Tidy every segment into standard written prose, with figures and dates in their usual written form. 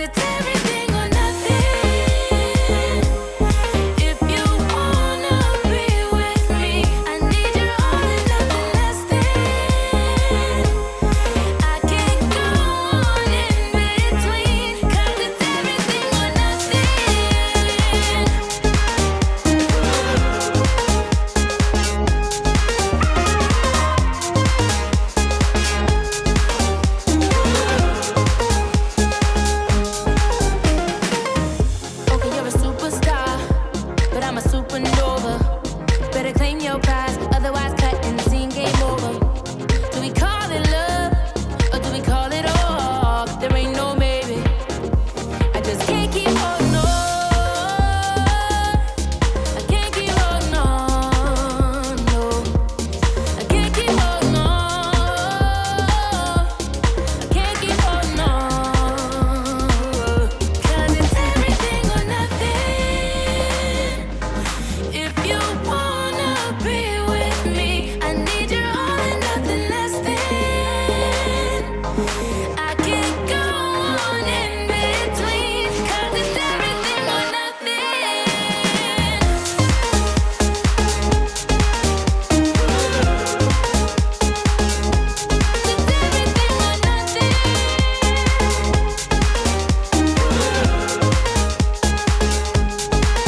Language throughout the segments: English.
it's everything or nothing. If you wanna be with me, I need your all and nothing less than. I can't go on in between, 'cause it's everything or nothing. Okay, you're a superstar, but I'm a supernova. Better claim your prize, otherwise cut and scene, game over. Do we call it love, or do we call it off? There ain't no maybe. I just can't keep holding on. I can't keep holding on, no. I can't keep holding on. I can't keep holding on. 'Cause it's everything or nothing. If you wanna be with me, I need your all and nothing less than. I can't go on in between, 'cause it's everything or nothing. It's everything or nothing.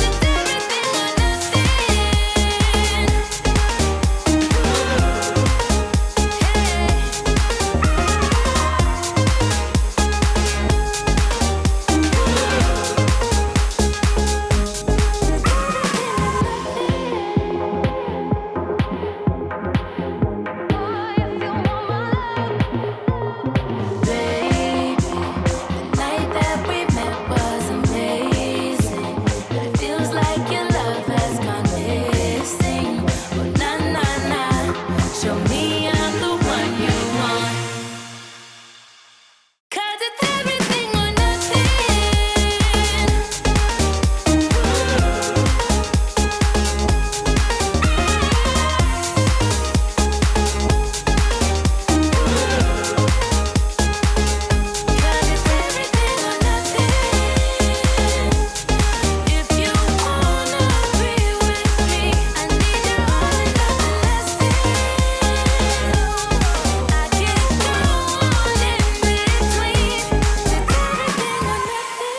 It's everything or Baby, the night that we met was amazing, but it feels like your love has gone missing. Oh, nah, nah, nah, show me I'm the one you want. 'Cause it's everything or nothing. Cause it's everything or nothing. If you wanna be with me, I need your all and nothing less than. I can't go on in between. It's everything or nothing.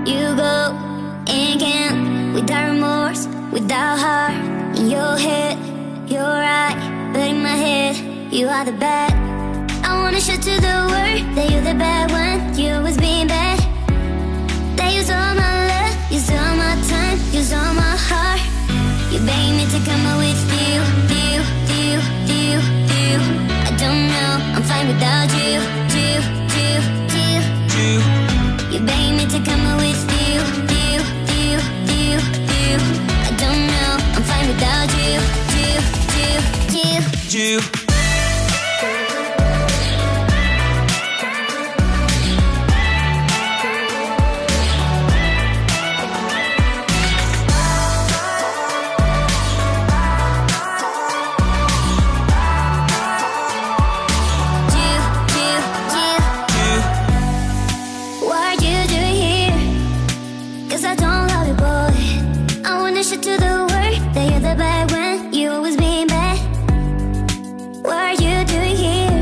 You go and can't, without remorse, without heart. In your head, you're right, but in my head, you are the bad. I wanna show to the world that you're the bad one. You always being bad. That use all my love, use all my time, use all my heart. You beg me to come out with you, you, you, you, you. I don't know, I'm fine without you, you, you, you, you. You beg me to come out with you, you, you, you, you. I don't know, I'm fine without you, you, you, you, you. What are you doing here? 'Cause I don't love you, boy. I wanna show to the world that you're the bad one. You always being bad. What are you doing here?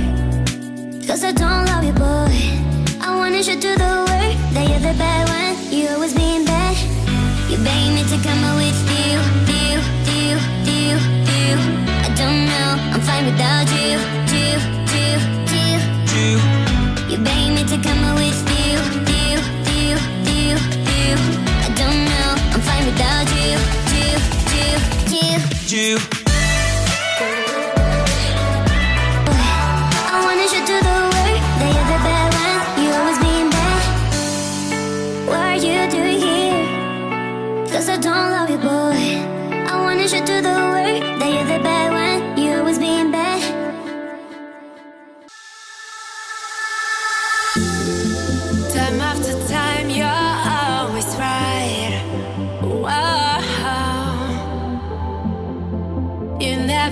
'Cause I don't love you, boy. I wanna show to the world that you're the bad one. You always being bad. You beg me to come out with you, you, you, you, you. I don't know, I'm fine without you, you, you, you, you. You beg me to come out with you, you, you, you, you. I don't know, I'm fine without you, you, you, you, you. I wanna show to the world that you're the bad one. You always being bad. What are you doing here? 'Cause I don't love you, boy. I wanna show to the world that you're the bad one. You always being bad. Time after time, you're always right.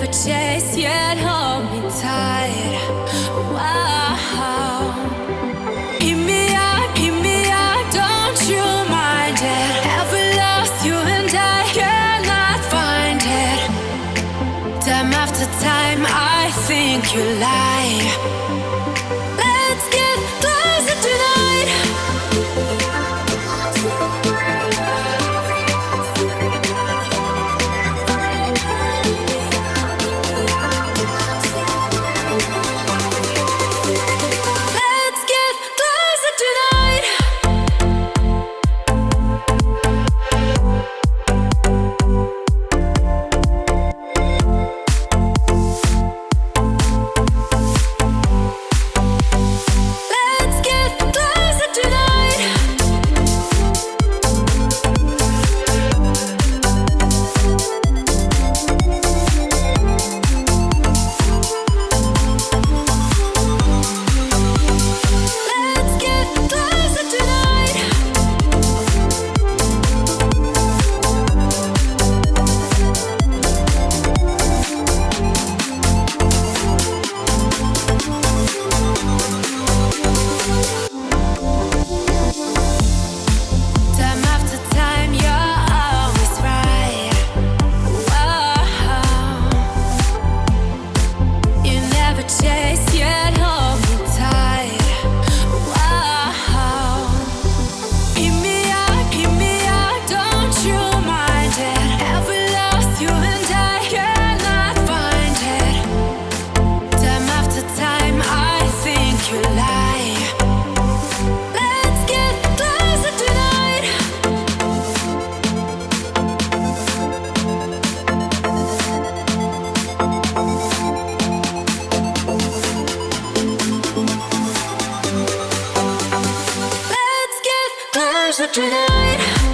chase yet hold me tight. Wow. Hear me out, don't you mind it? Have we lost you and I cannot find it? Time after time, I think you lie. Let's get closer tonight. Tonight